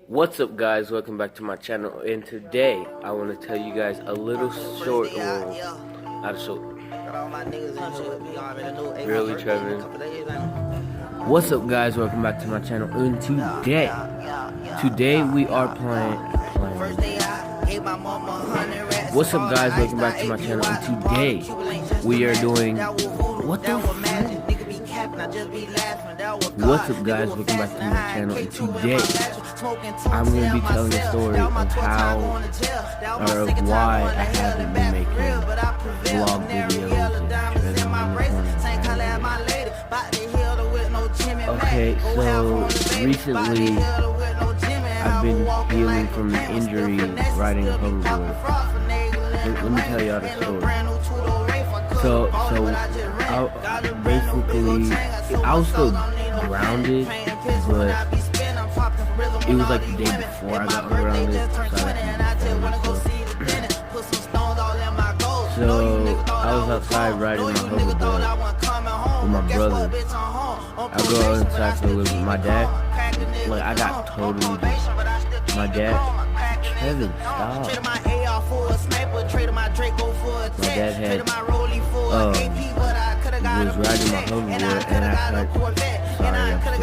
What's up, guys? Welcome back to my channel, and today I want to tell you guys a little short, not a short, really, Trevin. What's up, guys? Welcome back to my channel, and today we are playing. What's up, guys? Welcome back to my channel, and today we are doing what the fuck? What's up, guys? Welcome back to my channel, and today I'm going to be telling the story of how or of why I haven't been making vlog videos and okay, so recently I've been healing from the injury riding a hoverboard. Let me tell y'all the story. So I was still grounded, but it was like the day before I got grounded, so I was outside riding my hoverboard with my brother. I go inside for a little bit. My dad, like, I got totally just, my dad, Kevin, stop. My dad had, was riding my hoverboard, and I tried, sorry, I'm still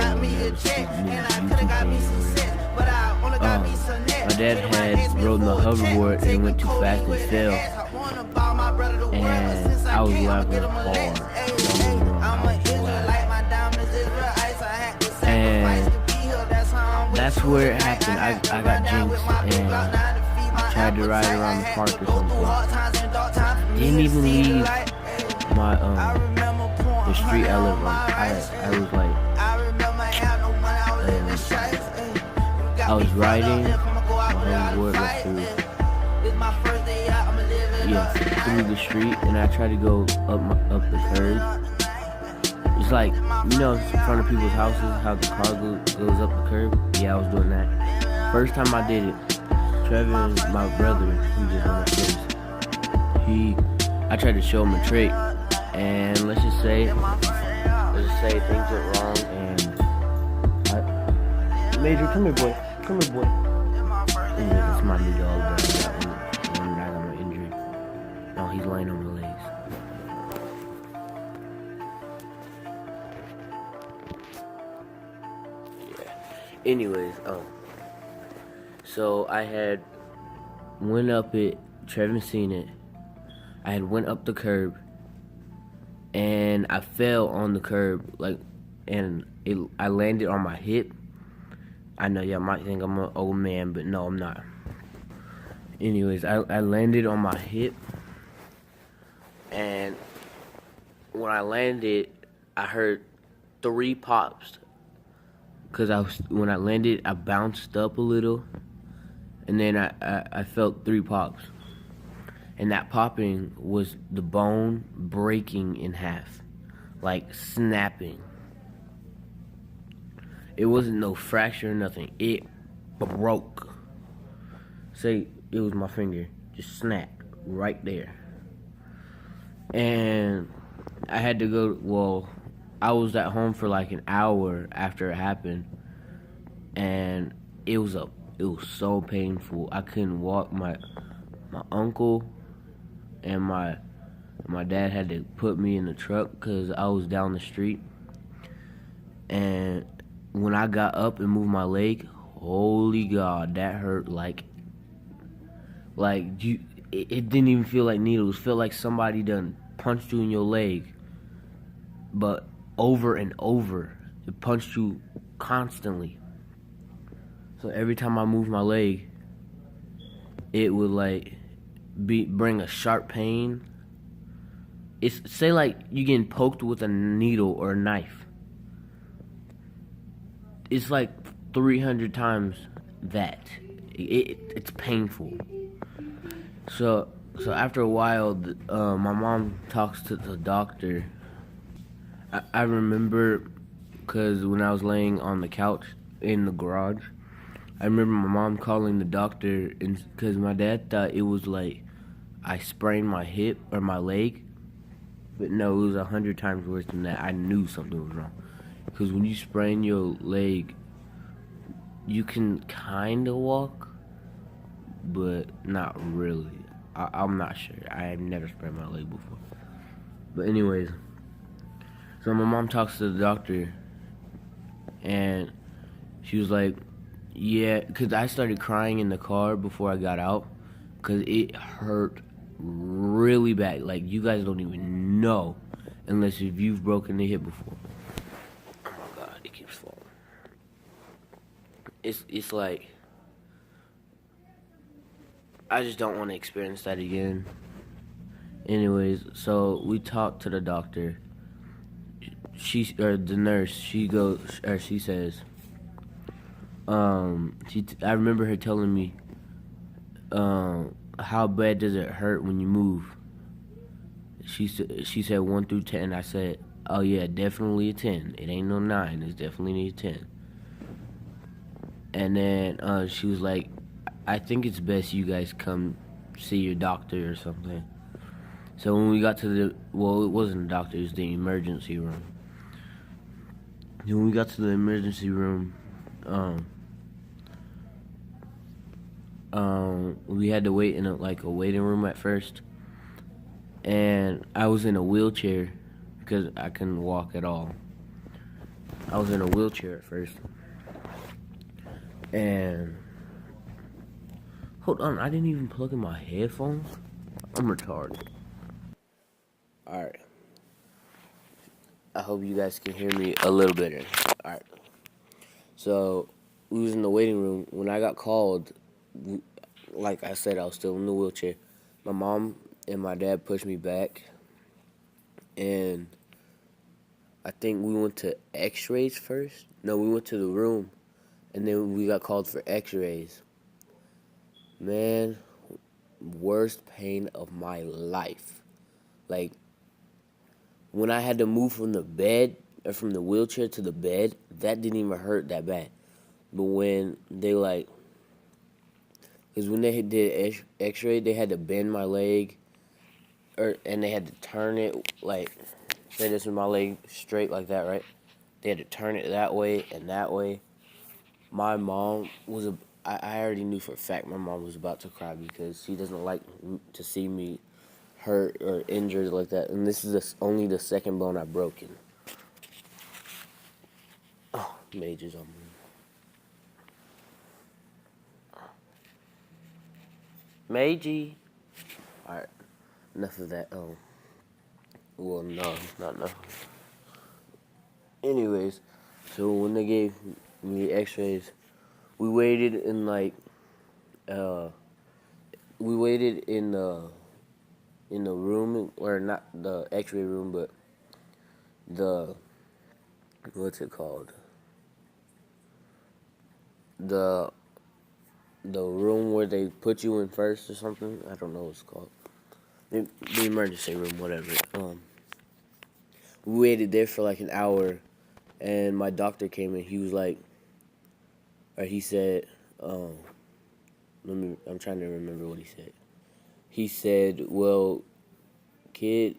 my dad had rode my hoverboard and went too fast and fell, and I was laughing hard. And that's where it happened. I got jinxed and tried to ride around the park or something. Didn't even leave my the street I live on. I was like, I was riding my hoverboard through the street, and I tried to go up the curb. It's like, you know, in front of people's houses, how the car goes up the curb. Yeah, I was doing that. First time I did it, Trevor, my brother, who just went upstairs, I tried to show him a trick, and let's just say things went wrong, and Major, come here, boy. Come here, boy. This is my new dog that I got one night on my injury. No, he's laying on my legs. Yeah. Anyways, so I had went up it. Trevor seen it. I had went up the curb, and I fell on the curb, like, and I landed on my hip. I know y'all might think I'm an old man, but no, I'm not. Anyways, I landed on my hip, and when I landed, I heard 3 pops. Cause when I landed, I bounced up a little, and then I felt 3 pops, and that popping was the bone breaking in half, like snapping. It wasn't no fracture or nothing. It broke. Say it was my finger. Just snapped right there. And I had to go, well, I was at home for like an hour after it happened. And it was so painful. I couldn't walk. My uncle and my dad had to put me in the truck because I was down the street. And when I got up and moved my leg, holy God, that hurt it didn't even feel like needles. It felt like somebody done punched you in your leg, but over and over. It punched you constantly. So every time I moved my leg, it would like bring a sharp pain. It's say like you getting poked with a needle or a knife. It's like 300 times that. It's painful. So after a while, my mom talks to the doctor. I remember, because when I was laying on the couch in the garage, I remember my mom calling the doctor, and because my dad thought it was like I sprained my hip or my leg, but no, it was 100 times worse than that. I knew something was wrong. Because when you sprain your leg, you can kind of walk, but not really. I'm not sure. I have never sprained my leg before. But anyways, so my mom talks to the doctor, and she was like, yeah, because I started crying in the car before I got out, because it hurt really bad. Like, you guys don't even know unless if you've broken the hip before. Oh my God, it keeps falling. It's like, I just don't want to experience that again. Anyways, so we talked to the doctor. The nurse, she says, I remember her telling me, how bad does it hurt when you move? She said 1 through 10. I said, oh yeah, definitely a 10. It ain't no 9. It's definitely a 10. And then she was like, I think it's best you guys come see your doctor or something. So when we got to it wasn't the doctor, it was the emergency room. When we got to the emergency room, we had to wait in a waiting room at first, and I was in a wheelchair because I couldn't walk at all. I was in a wheelchair at first, and hold on, I didn't even plug in my headphones. I'm retarded. All right. I hope you guys can hear me a little better. All right. So we was in the waiting room when I got called. Like I said, I was still in the wheelchair. My mom and my dad pushed me back, and I think we went to X-rays first. No, we went to the room, and then we got called for X-rays. Man, worst pain of my life. Like, when I had to move from the bed or from the wheelchair to the bed, that didn't even hurt that bad. But when they because when they did X-ray, they had to bend my leg, and they had to turn it say this with my leg straight like that, right? They had to turn it that way and that way. My mom I already knew for a fact my mom was about to cry because she doesn't like to see me hurt or injured like that. And this is only the second bone I've broken. Oh, majors on me. Meiji. Alright, enough of that. Oh, well, no, not enough. Anyways, so when they gave me the X-rays, we waited in uh, we waited in the room, or not the X-ray room, but the what's it called? The the room where they put you in first or something. I don't know what it's called. The emergency room, whatever. We waited there for like an hour, and my doctor came in. He was like, or he said, I'm trying to remember what he said. He said, "Well, kid,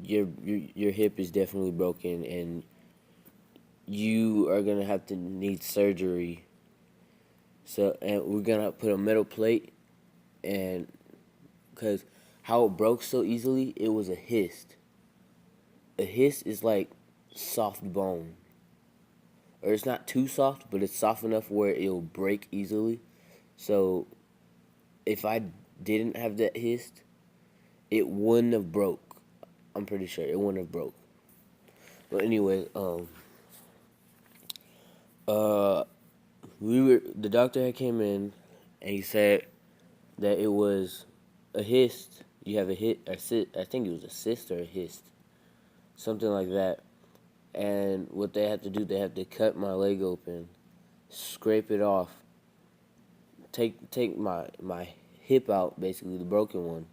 your hip is definitely broken, and you are gonna have to need surgery. So, and we're gonna put a metal plate, and because how it broke so easily, it was a hist. A hist is like soft bone, or it's not too soft, but it's soft enough where it'll break easily. So, if I didn't have that hist, it wouldn't have broke. I'm pretty sure it wouldn't have broke. But anyway, uh, the doctor had came in, and he said that it was a hist. You have I think it was a cyst or a hist, something like that. And what they had to do, they had to cut my leg open, scrape it off, take my hip out, basically the broken one,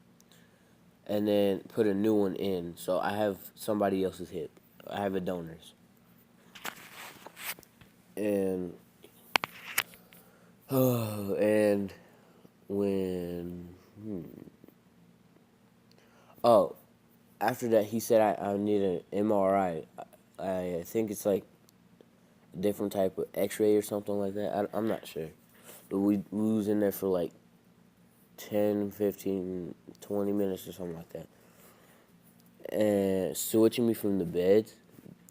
and then put a new one in. So I have somebody else's hip. I have a donor's. And and when oh, after that he said I need an MRI. I think it's like different type of X-ray or something like that. I'm not sure, but we was in there for like 10, 15, 20 minutes or something like that. And switching me from the bed,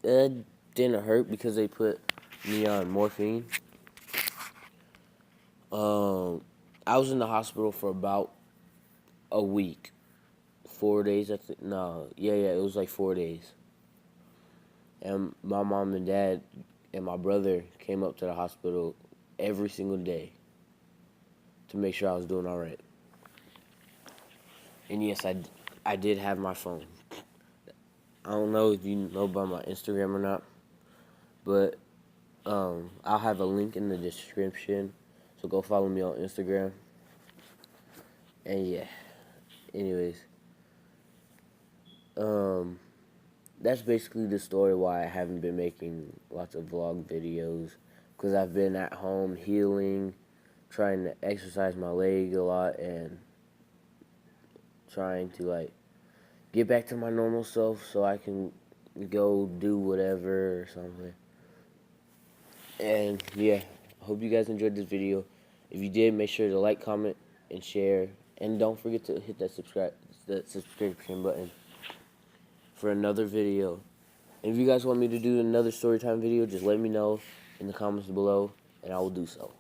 it didn't hurt because they put me on morphine. I was in the hospital for about a week, 4 days. I think no, yeah, it was like 4 days. And my mom and dad and my brother came up to the hospital every single day to make sure I was doing all right. And yes, I did have my phone. I don't know if you know about my Instagram or not, but I'll have a link in the description, so go follow me on Instagram. And yeah, anyways, um, that's basically the story why I haven't been making lots of vlog videos, because I've been at home healing, trying to exercise my leg a lot, and trying to like get back to my normal self so I can go do whatever or something. And yeah, I hope you guys enjoyed this video. If you did, make sure to like, comment, and share. And don't forget to hit that subscription button for another video. And if you guys want me to do another storytime video, just let me know in the comments below, and I will do so.